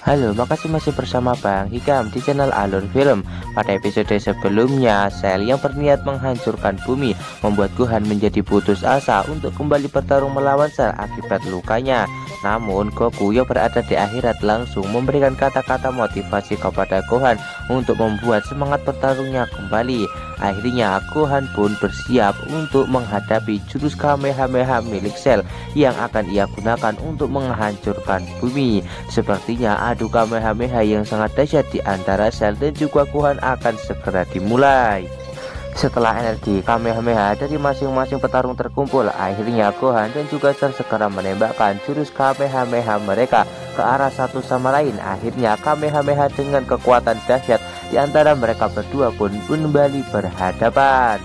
Halo, makasih masih bersama Bang Hikam di channel Alur Film. Pada episode sebelumnya, Cell yang berniat menghancurkan bumi membuat Gohan menjadi putus asa untuk kembali bertarung melawan Cell akibat lukanya. Namun Goku yang berada di akhirat langsung memberikan kata-kata motivasi kepada Gohan untuk membuat semangat bertarungnya kembali. Akhirnya Gohan pun bersiap untuk menghadapi jurus Kamehameha milik Cell yang akan ia gunakan untuk menghancurkan bumi. Sepertinya adu Kamehameha yang sangat dahsyat di antara Cell dan juga Gohan akan segera dimulai. Setelah energi Kamehameha dari masing-masing petarung terkumpul, akhirnya Gohan dan juga Cell segera menembakkan jurus Kamehameha mereka ke arah satu sama lain. Akhirnya Kamehameha dengan kekuatan dahsyat di antara mereka berdua pun kembali berhadapan.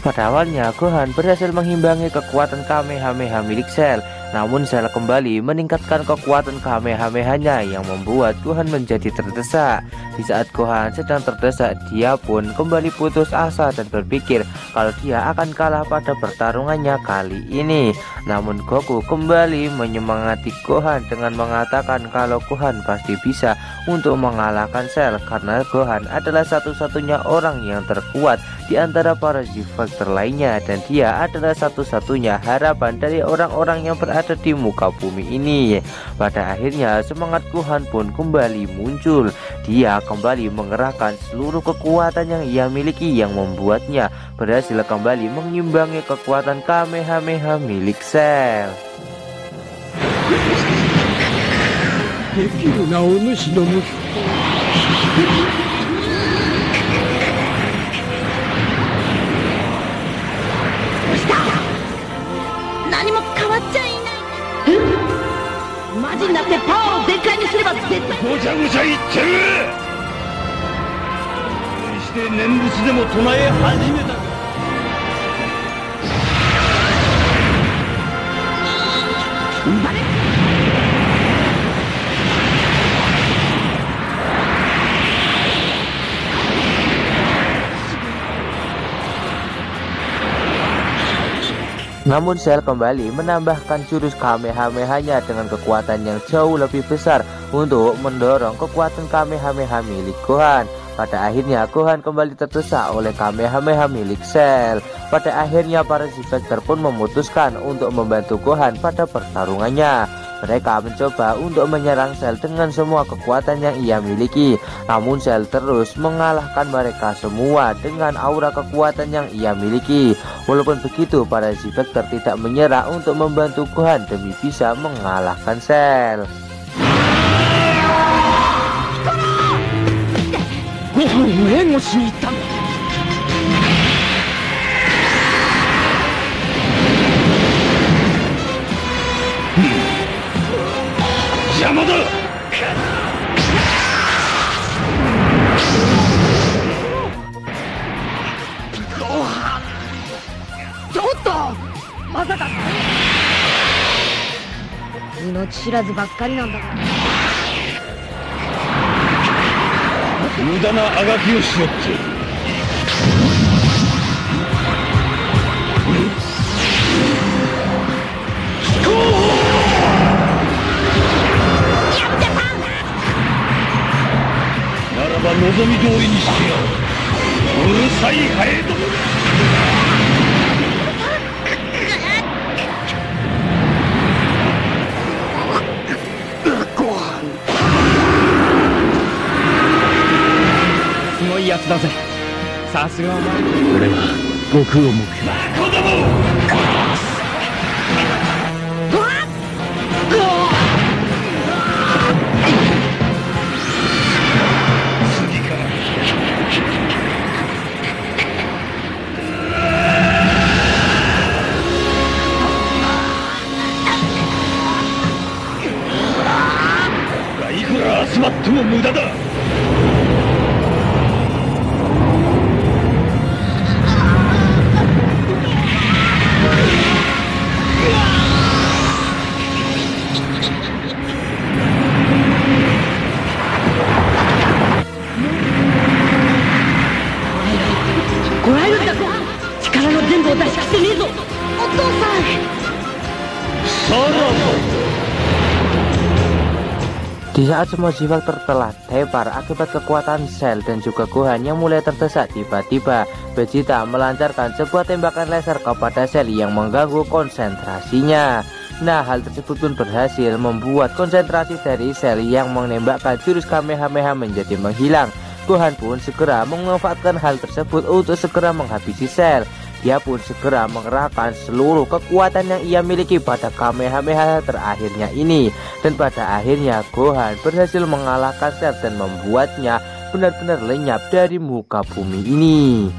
Pada awalnya Gohan berhasil mengimbangi kekuatan Kamehameha milik Cell. Namun Cell kembali meningkatkan kekuatan Kamehamehanya yang membuat Gohan menjadi terdesak. Di saat Gohan sedang terdesak, dia pun kembali putus asa dan berpikir kalau dia akan kalah pada pertarungannya kali ini. Namun Goku kembali menyemangati Gohan dengan mengatakan kalau Gohan pasti bisa untuk mengalahkan Cell karena Gohan adalah satu-satunya orang yang terkuat di antara para Z-Factor lainnya, dan dia adalah satu-satunya harapan dari orang-orang yang berada di muka bumi ini. Pada akhirnya semangat Gohan pun kembali muncul. Dia kembali mengerahkan seluruh kekuatan yang ia miliki yang membuatnya berhasil kembali mengimbangi kekuatan Kamehameha milik Cell. Namun Cell kembali menambahkan jurus Kamehamehanya dengan kekuatan yang jauh lebih besar untuk mendorong kekuatan Kamehameha milik Gohan. Pada akhirnya Gohan kembali terdesak oleh Kamehameha milik Cell. Pada akhirnya para Z-Factor pun memutuskan untuk membantu Gohan pada pertarungannya. Mereka mencoba untuk menyerang Cell dengan semua kekuatan yang ia miliki. Namun Cell terus mengalahkan mereka semua dengan aura kekuatan yang ia miliki. Walaupun begitu, para Z-Factor tidak menyerah untuk membantu Gohan demi bisa mengalahkan Cell. 望み通りにしてやる。うるさいハエども。すごいやつだぜ。さすがお前。俺は悟空を目標。子供。いくら集まっても無駄だ。こらえるんだぞ。力の全部を出し切ってねえぞ。お父さん。さらば。Di saat semua G-Factor telah tepar akibat kekuatan Cell dan juga Gohan yang mulai terdesak, tiba-tiba Vegeta melancarkan sebuah tembakan laser kepada Cell yang mengganggu konsentrasinya. Nah, hal tersebut pun berhasil membuat konsentrasi dari Cell yang menembakkan jurus Kamehameha menjadi menghilang. Gohan pun segera memanfaatkan hal tersebut untuk segera menghabisi Cell. Dia pun segera mengerahkan seluruh kekuatan yang ia miliki pada Kamehameha terakhirnya ini. Dan pada akhirnya Gohan berhasil mengalahkan Cell dan membuatnya benar-benar lenyap dari muka bumi ini.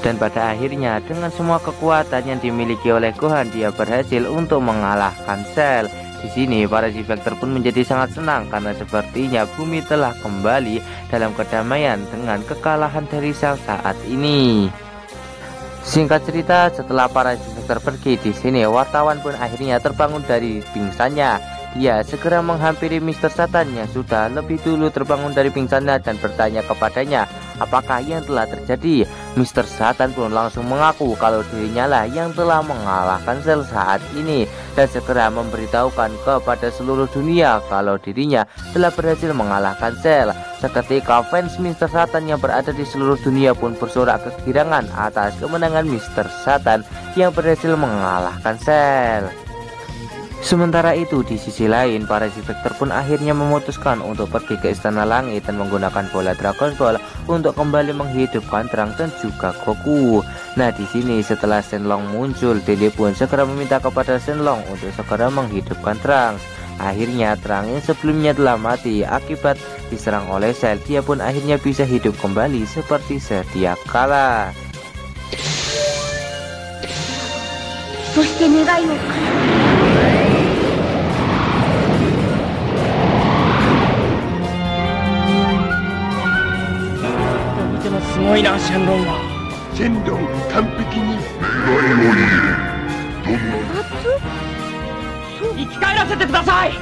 Dan pada akhirnya dengan semua kekuatan yang dimiliki oleh Gohan, dia berhasil untuk mengalahkan Cell. Di sini para G-Factor pun menjadi sangat senang karena sepertinya bumi telah kembali dalam kedamaian dengan kekalahan dari Cell saat ini. Singkat cerita, setelah para G-Factor pergi, di sini wartawan pun akhirnya terbangun dari pingsannya. Dia segera menghampiri Mr. Satan yang sudah lebih dulu terbangun dari pingsannya dan bertanya kepadanya apakah yang telah terjadi. Mr. Satan pun langsung mengaku kalau dirinya lah yang telah mengalahkan Cell saat ini dan segera memberitahukan kepada seluruh dunia kalau dirinya telah berhasil mengalahkan Cell. Seketika fans Mr. Satan yang berada di seluruh dunia pun bersorak kegirangan atas kemenangan Mr. Satan yang berhasil mengalahkan Cell. Sementara itu di sisi lain para G-Factor pun akhirnya memutuskan untuk pergi ke Istana Langit dan menggunakan bola Dragon Ball untuk kembali menghidupkan Trunks dan juga Goku. Nah, di sini setelah Shenlong muncul, Dede pun segera meminta kepada Shenlong untuk segera menghidupkan Trunks. Akhirnya Trunks yang sebelumnya telah mati akibat diserang oleh Cell, dia pun akhirnya bisa hidup kembali seperti sedia kala. そして願いを見てもすごいな、シェンロンは。シェンロン完璧に願いを入れる。どんな生き返らせてください。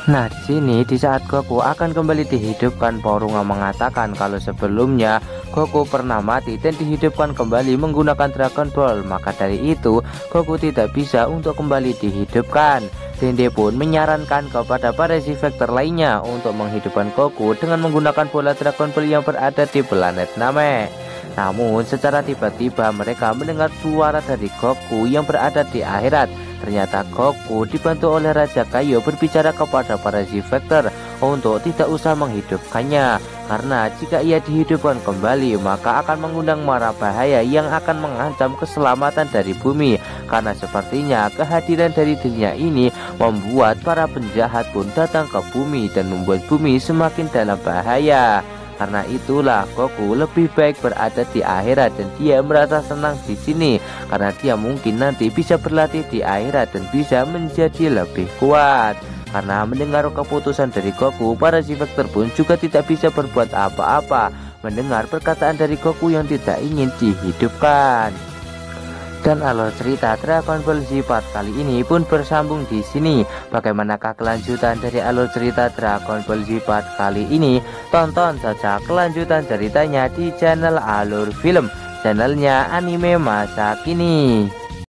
Nah, di sini di saat Goku akan kembali dihidupkan, Porunga mengatakan kalau sebelumnya Goku pernah mati dan dihidupkan kembali menggunakan Dragon Ball. Maka dari itu Goku tidak bisa untuk kembali dihidupkan. Dende pun menyarankan kepada para G-Factor lainnya untuk menghidupkan Goku dengan menggunakan bola Dragon Ball yang berada di planet Namek. Namun secara tiba-tiba mereka mendengar suara dari Goku yang berada di akhirat. Ternyata Goku dibantu oleh Raja Kaio berbicara kepada para Z-Factor untuk tidak usah menghidupkannya, karena jika ia dihidupkan kembali maka akan mengundang mara bahaya yang akan mengancam keselamatan dari bumi. Karena sepertinya kehadiran dari dirinya ini membuat para penjahat pun datang ke bumi dan membuat bumi semakin dalam bahaya. Karena itulah Goku lebih baik berada di akhirat dan dia merasa senang di sini karena dia mungkin nanti bisa berlatih di akhirat dan bisa menjadi lebih kuat. Karena mendengar keputusan dari Goku, para Z-Factor pun juga tidak bisa berbuat apa-apa mendengar perkataan dari Goku yang tidak ingin dihidupkan. Dan alur cerita Dragon Ball Z part kali ini pun bersambung di sini. Bagaimanakah kelanjutan dari alur cerita Dragon Ball Z part kali ini? Tonton saja kelanjutan ceritanya di channel Alur Film, channelnya anime masa kini.